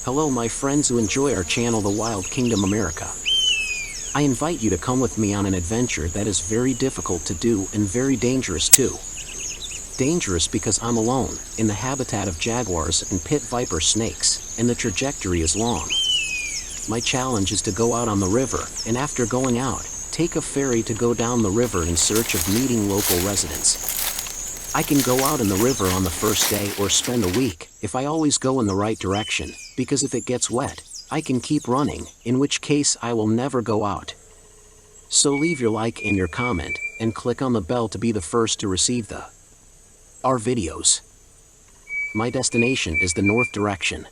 Hello my friends who enjoy our channel The Wild Kingdom America. I invite you to come with me on an adventure that is very difficult to do and very dangerous too. Dangerous because I'm alone, in the habitat of jaguars and pit viper snakes, and the trajectory is long. My challenge is to go out on the river, and after going out, take a ferry to go down the river in search of meeting local residents. I can go out in the river on the first day or spend a week, if I always go in the right direction, because if it gets wet, I can keep running, in which case I will never go out. So leave your like and your comment, and click on the bell to be the first to receive our videos. My destination is the north direction.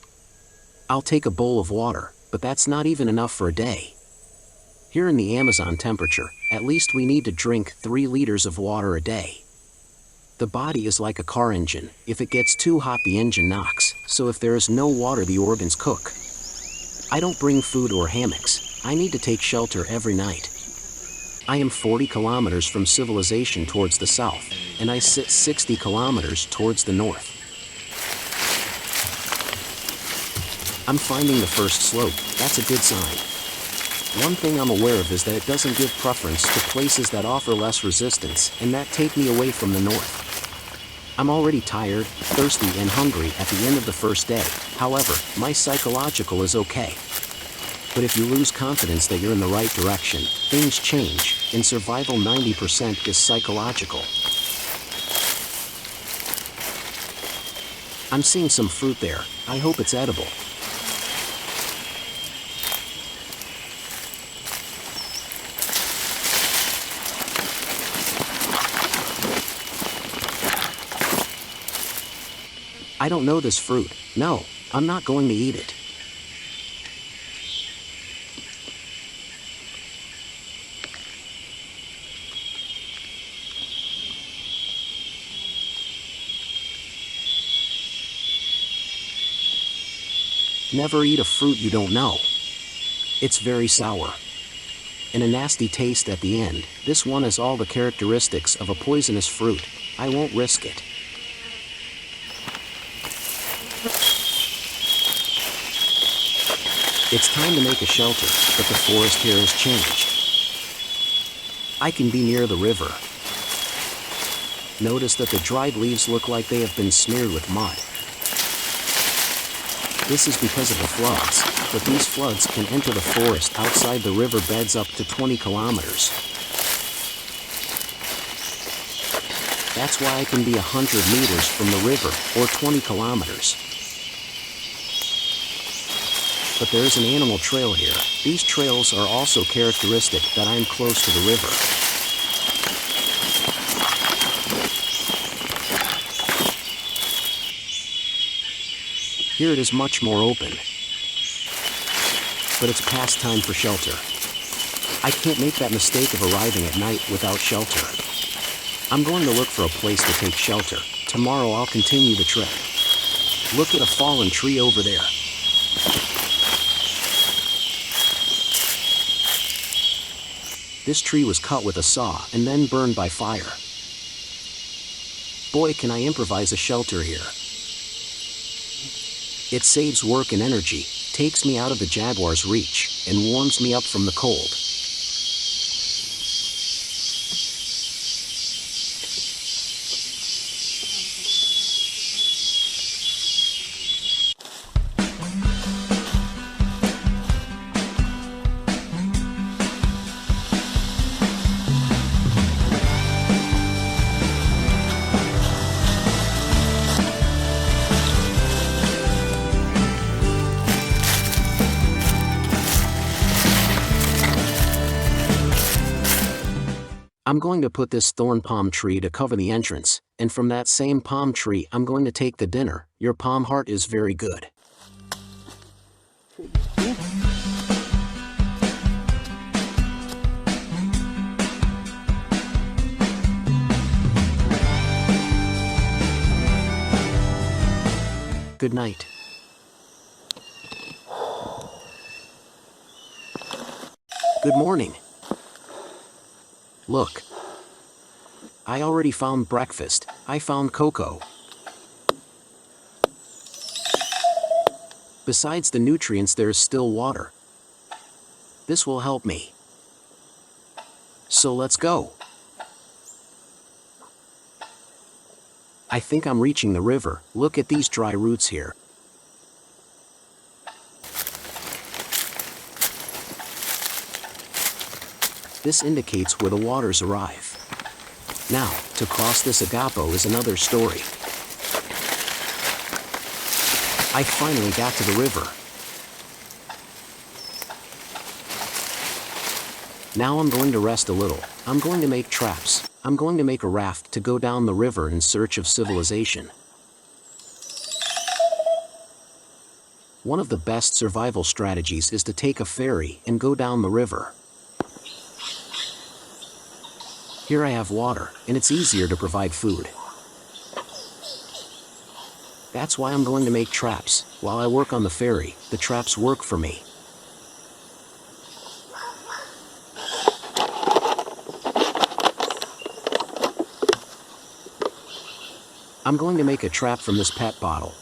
I'll take a bowl of water, but that's not even enough for a day. Here in the Amazon temperature, at least we need to drink 3 liters of water a day. The body is like a car engine. If it gets too hot the engine knocks, so if there is no water the organs cook. I don't bring food or hammocks, I need to take shelter every night. I am 40 kilometers from civilization towards the south, and I sit 60 kilometers towards the north. I'm finding the first slope, that's a good sign. One thing I'm aware of is that it doesn't give preference to places that offer less resistance and that take me away from the north. I'm already tired, thirsty and hungry at the end of the first day, however, my psychological is okay. But if you lose confidence that you're in the right direction, things change. In survival 90% is psychological. I'm seeing some fruit there, I hope it's edible. I don't know this fruit. No, I'm not going to eat it. Never eat a fruit you don't know. It's very sour. And a nasty taste at the end. This one has all the characteristics of a poisonous fruit. I won't risk it. It's time to make a shelter, but the forest here has changed. I can be near the river. Notice that the dried leaves look like they have been smeared with mud. This is because of the floods, but these floods can enter the forest outside the river beds up to 20 kilometers. That's why I can be 100 meters from the river, or 20 kilometers. But there is an animal trail here. These trails are also characteristic that I am close to the river. Here it is much more open. But it's past time for shelter. I can't make that mistake of arriving at night without shelter. I'm going to look for a place to take shelter. Tomorrow I'll continue the trip. Look at a fallen tree over there. This tree was cut with a saw and then burned by fire. Boy, can I improvise a shelter here. It saves work and energy, takes me out of the jaguar's reach, and warms me up from the cold. I'm going to put this thorn palm tree to cover the entrance, and from that same palm tree I'm going to take the dinner. Your palm heart is very good. Good night. Good morning. Look. I already found breakfast. I found cocoa. Besides the nutrients, there is still water. This will help me. So let's go. I think I'm reaching the river. Look at these dry roots here. This indicates where the waters arrive. Now, to cross this agapo is another story. I finally got to the river. Now I'm going to rest a little. I'm going to make traps. I'm going to make a raft to go down the river in search of civilization. One of the best survival strategies is to take a ferry and go down the river. Here I have water, and it's easier to provide food. That's why I'm going to make traps. While I work on the ferry, the traps work for me. I'm going to make a trap from this PET bottle.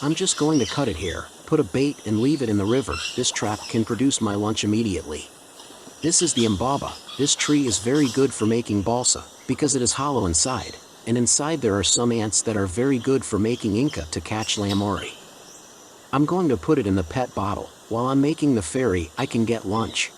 I'm just going to cut it here, put a bait and leave it in the river. This trap can produce my lunch immediately. This is the imbaba. This tree is very good for making balsa, because it is hollow inside, and inside there are some ants that are very good for making inca to catch lamori. I'm going to put it in the PET bottle. While I'm making the ferry, I can get lunch.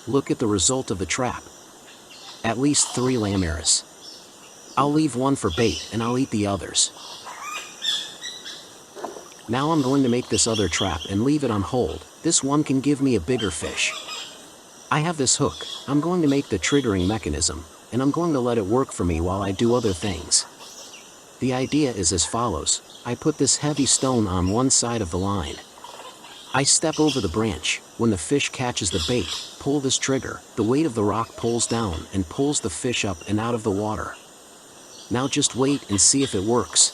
Look at the result of the trap. At least 3 lamaris. I'll leave one for bait and I'll eat the others. Now I'm going to make this other trap and leave it on hold. This one can give me a bigger fish. I have this hook. I'm going to make the triggering mechanism, and I'm going to let it work for me while I do other things. The idea is as follows. I put this heavy stone on one side of the line. I step over the branch. When the fish catches the bait, pull this trigger. The weight of the rock pulls down and pulls the fish up and out of the water. Now just wait and see if it works.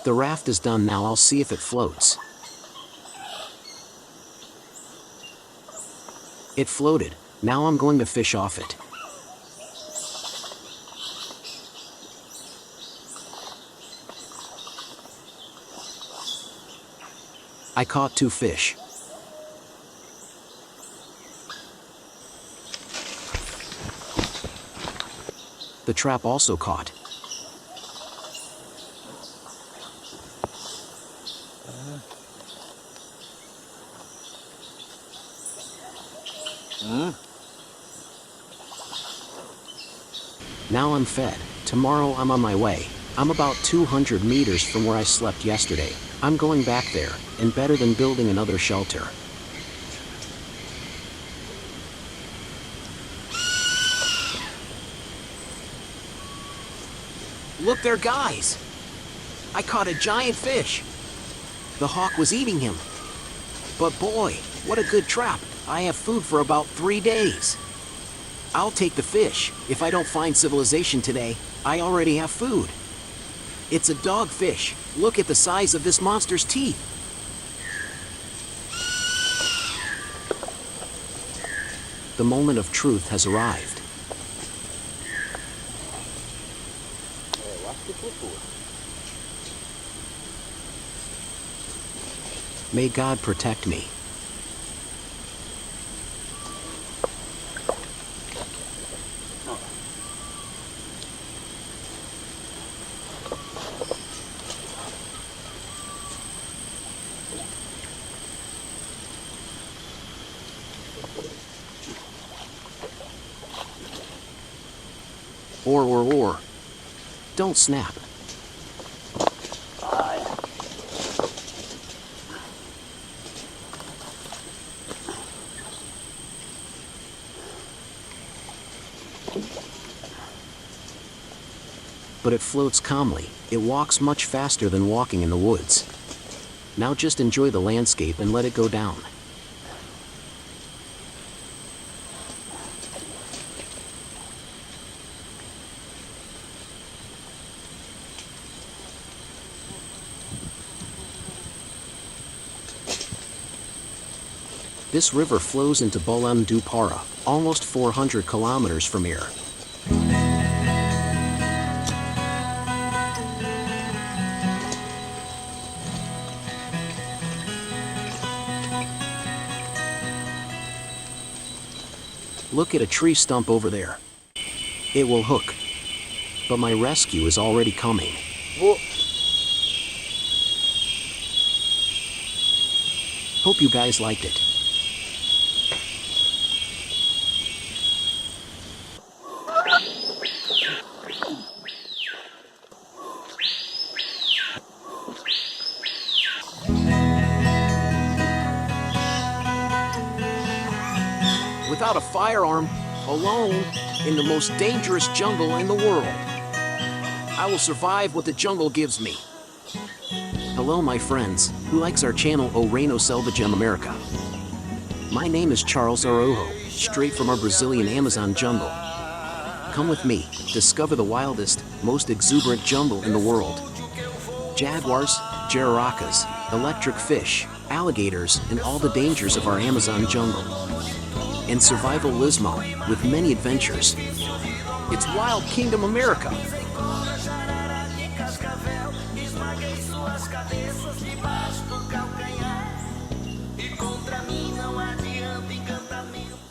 The raft is done. Now I'll see if it floats. It floated. Now I'm going to fish off it. I caught 2 fish. The trap also caught. Now I'm fed. Tomorrow I'm on my way. I'm about 200 meters from where I slept yesterday. I'm going back there, and better than building another shelter. Look there, guys! I caught a giant fish! The hawk was eating him. But boy, what a good trap! I have food for about 3 days. I'll take the fish. If I don't find civilization today, I already have food. It's a dogfish. Look at the size of this monster's teeth. The moment of truth has arrived. May God protect me. Or. Don't snap. but it floats calmly. It walks much faster than walking in the woods. Now just enjoy the landscape and let it go down. This river flows into Bulan du Para, almost 400 kilometers from here. Look at a tree stump over there. It will hook. But my rescue is already coming. Hope you guys liked it. Without a firearm, alone, in the most dangerous jungle in the world. I will survive what the jungle gives me. Hello my friends, who likes our channel O Reino Selvagem America. My name is Charles Araujo, straight from our Brazilian Amazon jungle. Come with me, discover the wildest, most exuberant jungle in the world. Jaguars, jararacas, electric fish, alligators, and all the dangers of our Amazon jungle. And survivalismo, with many adventures. It's Wild Kingdom America.